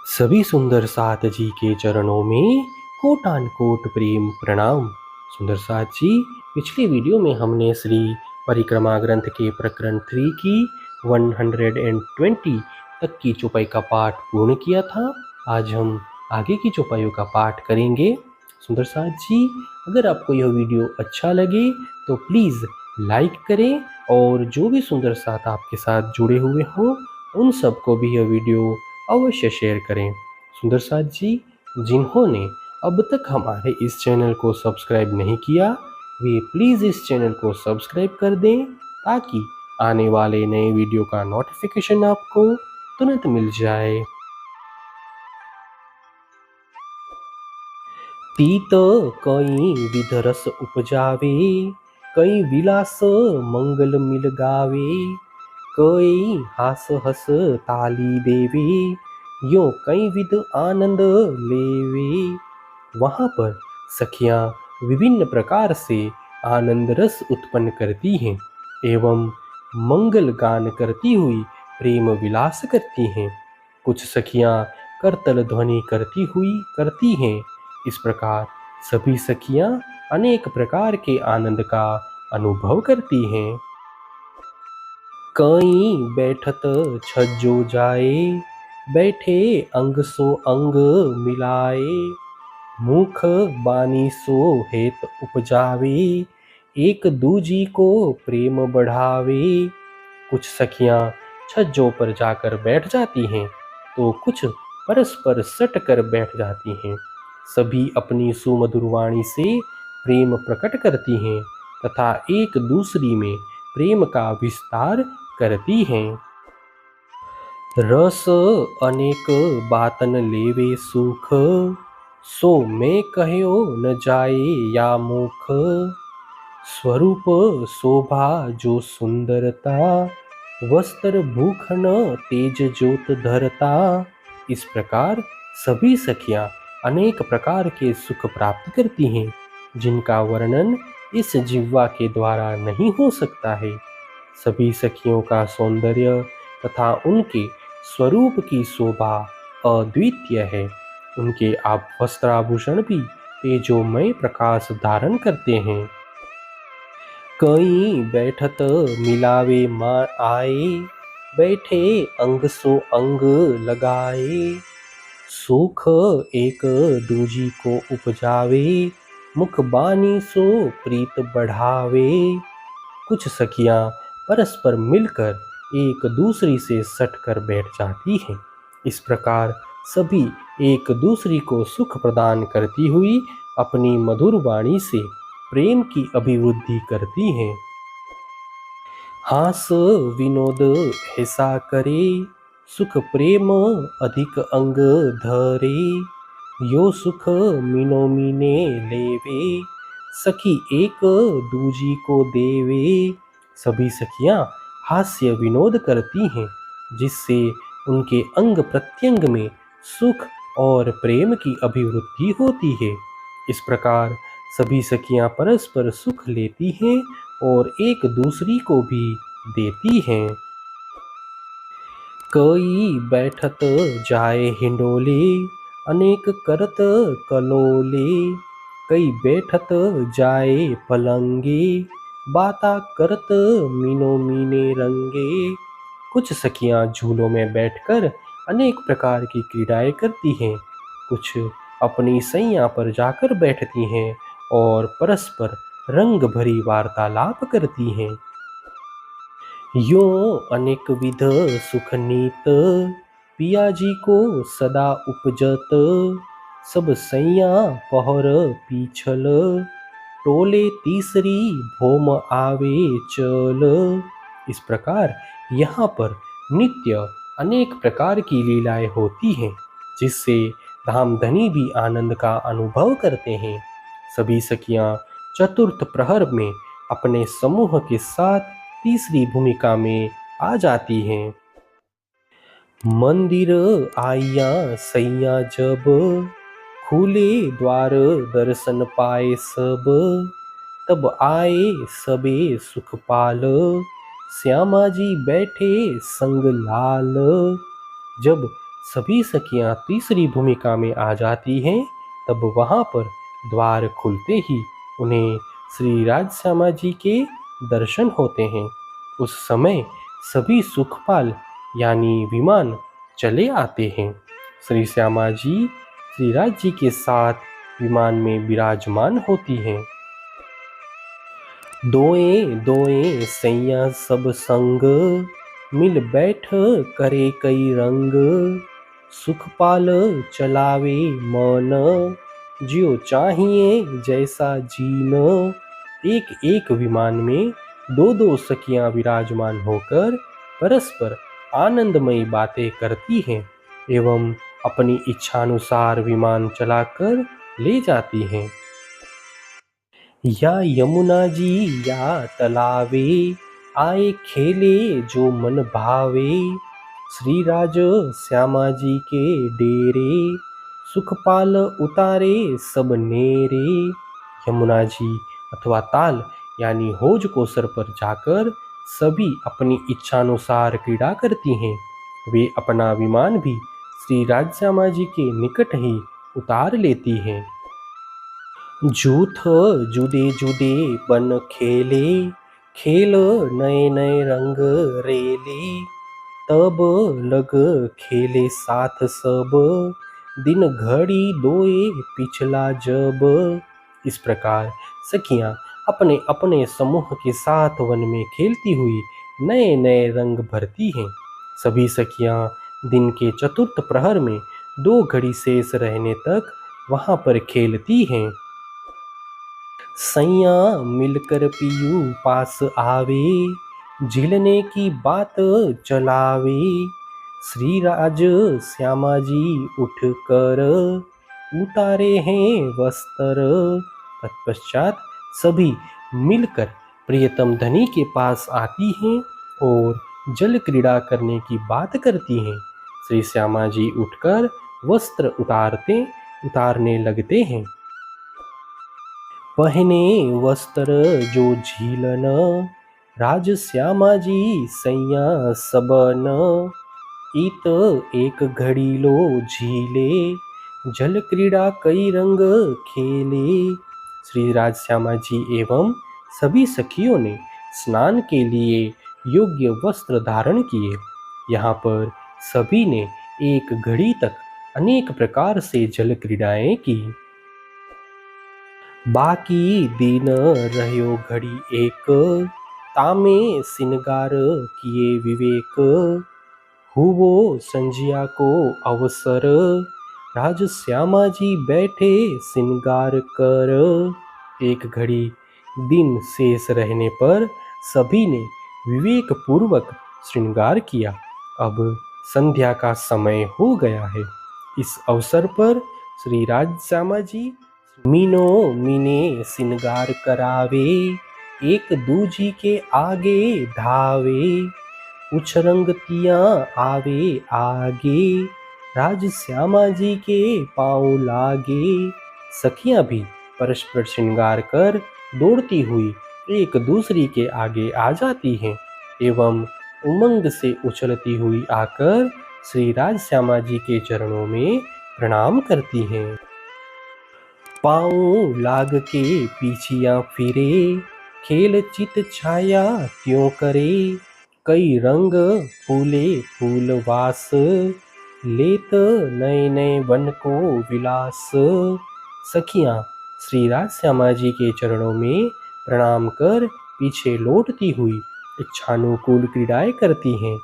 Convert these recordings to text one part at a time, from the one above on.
सभी सुंदर साथ जी के चरणों में कोटान कोट प्रेम प्रणाम। सुंदर साथ जी, पिछली वीडियो में हमने श्री परिक्रमा ग्रंथ के प्रकरण 3 की 120 तक की चौपाई का पाठ पूर्ण किया था। आज हम आगे की चौपाइयों का पाठ करेंगे। सुंदर साथ जी, अगर आपको यह वीडियो अच्छा लगे तो प्लीज़ लाइक करें और जो भी सुंदर साथ आपके साथ जुड़े हुए हों उन सबको भी यह वीडियो अवश्य शेयर करें। सुंदर साथ जी, जिन्होंने अब तक हमारे इस चैनल को सब्सक्राइब नहीं किया वे प्लीज़ इस चैनल को सब्सक्राइब कर दें ताकि आने वाले नए वीडियो का नोटिफिकेशन आपको तुरंत मिल जाए। तीत कई विध रस उपजावे, कई विलास मंगल मिल गावे, कई हास हस ताली देवे, यो कई विध आनंद लेवे। वहाँ पर सखियाँ विभिन्न प्रकार से आनंद रस उत्पन्न करती हैं एवं मंगल गान करती हुई प्रेम विलास करती हैं। कुछ सखियाँ करतल ध्वनि करती हैं। इस प्रकार सभी सखियाँ अनेक प्रकार के आनंद का अनुभव करती हैं। कई बैठत छज्जो जाए, बैठे अंग सो अंग मिलाए, मुख बानी सो हेत उपजावे, एक दूजी को प्रेम बढ़ावे। कुछ सखियां छज्जों पर जाकर बैठ जाती हैं तो कुछ परस्पर सट कर बैठ जाती हैं। सभी अपनी सुमधुर वाणी से प्रेम प्रकट करती हैं तथा एक दूसरी में प्रेम का विस्तार करती हैं। रस अनेक बातन लेवे सुख, सो मैं कहो न जाए या मुख, स्वरूप शोभा जो सुंदरता, वस्त्र भूखन तेज ज्योत धरता। इस प्रकार सभी सखियां अनेक प्रकार के सुख प्राप्त करती हैं जिनका वर्णन इस जिह्वा के द्वारा नहीं हो सकता है। सभी सखियों का सौंदर्य तथा उनके स्वरूप की शोभा अद्वितीय है। उनके वस्त्राभूषण भी तेजोमय प्रकाश धारण करते हैं। कई बैठत मिलावे माँ आए, बैठे अंग सो अंग लगाए, सुख एक दूजी को उपजावे, मुख बानी सो प्रीत बढ़ावे। कुछ सखियां परस्पर मिलकर एक दूसरी से सटकर बैठ जाती हैं। इस प्रकार सभी एक दूसरी को सुख प्रदान करती हुई अपनी मधुर वाणी से प्रेम की अभिवृद्धि करती हैं। हास विनोद ऐसा करे, सुख प्रेम अधिक अंग धरे, यो सुख मीनो मीने लेवे, सखी एक दूजी को देवे। सभी सखियां हास्य विनोद करती हैं जिससे उनके अंग प्रत्यंग में सुख और प्रेम की अभिवृद्धि होती है। इस प्रकार सभी सखियां परस्पर सुख लेती हैं और एक दूसरी को भी देती हैं। कई बैठत जाए हिंडोले, अनेक करत कलोले, कई बैठत जाए पलंगे, बाता करत मीनो मीने रंगे। कुछ सखियां झूलों में बैठकर अनेक प्रकार की क्रीड़ाएं करती हैं। कुछ अपनी सैया पर जाकर बैठती हैं और परस्पर रंग भरी वार्तालाप करती हैं। यो अनेक विध सुख नीत, पिया जी को सदा उपजत, सब सैया पहर पीछल, टोले तीसरी भोम आवे चल। इस प्रकार यहाँ पर नित्य अनेक प्रकार की लीलाएं होती हैं जिससे धामधनी भी आनंद का अनुभव करते हैं। सभी सखियां चतुर्थ प्रहर में अपने समूह के साथ तीसरी भूमिका में आ जाती हैं। मंदिर आइया सैया जब, खुले द्वार दर्शन पाए सब, तब आए सबे सुख पाल, श्यामा जी बैठे संग लाल। जब सभी सखियां तीसरी भूमिका में आ जाती हैं, तब वहां पर द्वार खुलते ही उन्हें श्री राजश्यामा जी के दर्शन होते हैं। उस समय सभी सुखपाल यानी विमान चले आते हैं। श्री श्यामा जी श्री राज जी के साथ विमान में विराजमान होती हैं। दोएं दोएं सैया सब संग, मिल बैठ करे कई रंग, सुखपाल चलावे मन, जियो चाहिए जैसा जीन। एक एक विमान में दो दो सखियां विराजमान होकर परस्पर आनंदमयी बातें करती हैं एवं अपनी इच्छानुसार विमान चलाकर ले जाती हैं। या यमुना जी या तलावे, आए खेले जो मन भावे, श्री राज श्यामा जी के डेरे, सुखपाल उतारे सब नेरे। यमुना जी अथवा ताल यानी हौज कोसर पर जाकर सभी अपनी इच्छानुसार क्रीड़ा करती हैं। वे अपना विमान भी श्री राज श्यामा जी के निकट ही उतार लेती हैं। जूथ जुदे जुदे बन खेले, खेल नए नए रंग रेले, तब लग खेले साथ सब, दिन घड़ी दोए पिछला जब। इस प्रकार सखियां अपने अपने समूह के साथ वन में खेलती हुई नए नए रंग भरती हैं। सभी सखियां दिन के चतुर्थ प्रहर में 2 घड़ी शेष रहने तक वहां पर खेलती हैं। सैया मिलकर पियू पास आवे, झिलने की बात चलावे, श्री राज श्यामा जी उठ कर, उतारे हैं वस्त्र। तत्पश्चात सभी मिलकर प्रियतम धनी के पास आती हैं और जल क्रीड़ा करने की बात करती हैं। श्री श्यामा जी उठकर वस्त्र उतारने लगते हैं। पहने वस्त्र जो झीलन, राज श्यामा जी सैया सबन, इत एक घड़ी लो झीले, जल क्रीड़ा कई रंग खेले। श्री राज श्यामा जी एवं सभी सखियों ने स्नान के लिए योग्य वस्त्र धारण किए। यहाँ पर सभी ने एक घड़ी तक अनेक प्रकार से जल क्रीड़ाएं की। बाकी दिन रह्यो घड़ी एक, तामे सिनगार किए विवेक, हुवो संजिया को अवसर, राज श्यामा जी बैठे सिनगार कर। एक घड़ी दिन शेष रहने पर सभी ने विवेक पूर्वक श्रृंगार किया। अब संध्या का समय हो गया है। इस अवसर पर श्री राज श्यामा जी मीनो मीने सिनगार करावे, एक दूजी के आगे धावे, उछरंगतियां आवे आगे, राज श्यामा जी के पाँव लागे। सखियां भी परस्पर श्रृंगार कर दौड़ती हुई एक दूसरी के आगे आ जाती हैं एवं उमंग से उछलती हुई आकर श्री राज श्यामा जी के चरणों में प्रणाम करती हैं। पाँव लाग के पीछियाँ फिरे, खेल चित छाया त्यों करे, कई रंग फूले फूलवास, लेत नए नए वन को विलास। सखियाँ श्री राज श्यामा जी के चरणों में प्रणाम कर पीछे लौटती हुई इच्छानुकूल क्रीड़ाएं करती हैं।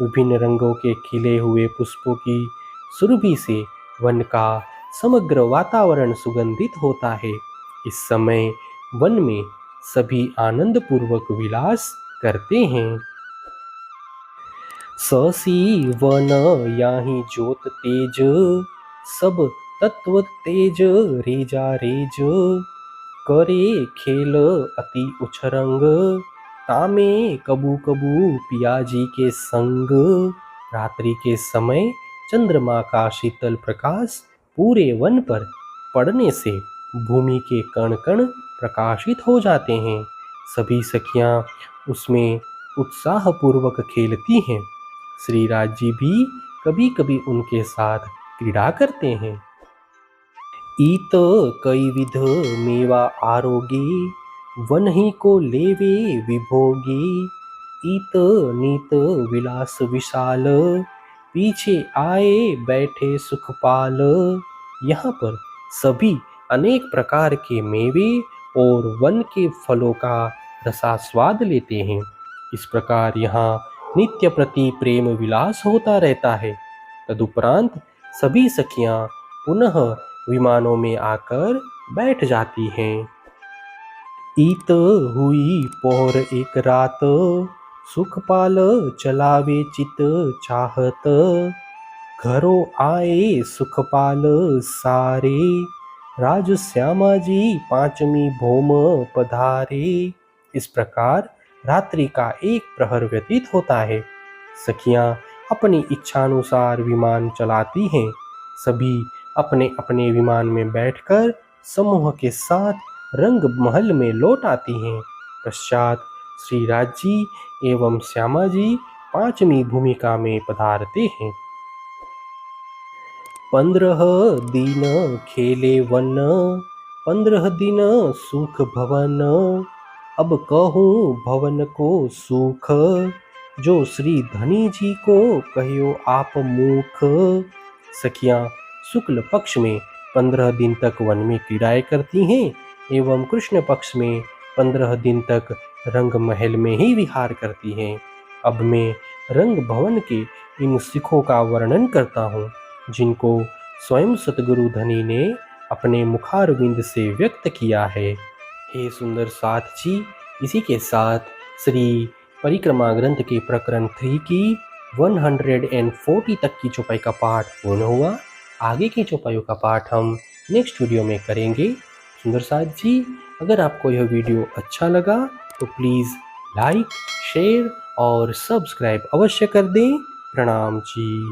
विभिन्न रंगों के खिले हुए पुष्पों की सुरभि से वन का समग्र वातावरण सुगंधित होता है। इस समय वन में सभी आनंद पूर्वक विलास करते हैं। ससी वन याहि ज्योत तेज, सब तत्व तेज रेजा रेज, करे खेल अति उछरंग, तामे कबू कबू पियाजी के संग। रात्रि के समय चंद्रमा का शीतल प्रकाश पूरे वन पर पड़ने से भूमि के कण कण प्रकाशित हो जाते हैं। सभी सखियां उसमें उत्साहपूर्वक खेलती हैं। श्री राज जी भी कभी कभी उनके साथ क्रीड़ा करते हैं। ईत कई विध मेवा आरोगी, वनहि को लेवे विभोगी। ईत नीत विलास विशाल, पीछे आए बैठे सुखपाल। यहाँ पर सभी अनेक प्रकार के मेवे और वन के फलों का रसास्वाद लेते हैं। इस प्रकार यहाँ नित्य प्रति प्रेम विलास होता रहता है। तदुपरांत सभी सखियां पुनः विमानों में आकर बैठ जाती हैं। ईत हुई पोर एक रात, सुखपाल चलावे चित चाहत। घरों आए सुखपाल सारे, राज श्यामा जी पांचवी भौम पधारे। इस प्रकार रात्रि का एक प्रहर व्यतीत होता है। सखियां अपनी इच्छानुसार विमान चलाती हैं। सभी अपने अपने विमान में बैठकर समूह के साथ रंग महल में लौट आती हैं। पश्चात श्री राज जी एवं श्यामा जी पांचवी भूमिका में पधारते हैं। 15 दिन खेले वन, 15 दिन सुख भवन। अब कहूँ भवन को सुख, जो श्री धनी जी को कहो आप मूख। सखियां शुक्ल पक्ष में 15 दिन तक वन में क्रीड़ाएं करती हैं एवं कृष्ण पक्ष में 15 दिन तक रंग महल में ही विहार करती हैं। अब मैं रंग भवन के इन सुखों का वर्णन करता हूँ, जिनको स्वयं सतगुरु धनी ने अपने मुखारविंद से व्यक्त किया है। हे सुंदर साथ जी, इसी के साथ श्री परिक्रमा ग्रंथ के प्रकरण 3 की 140 तक की चौपाई का पाठ पूर्ण हुआ। आगे की चौपाइयों का पाठ हम नेक्स्ट वीडियो में करेंगे। सुंदर साथ जी, अगर आपको यह वीडियो अच्छा लगा तो प्लीज़ लाइक, शेयर और सब्सक्राइब अवश्य कर दें। प्रणाम जी।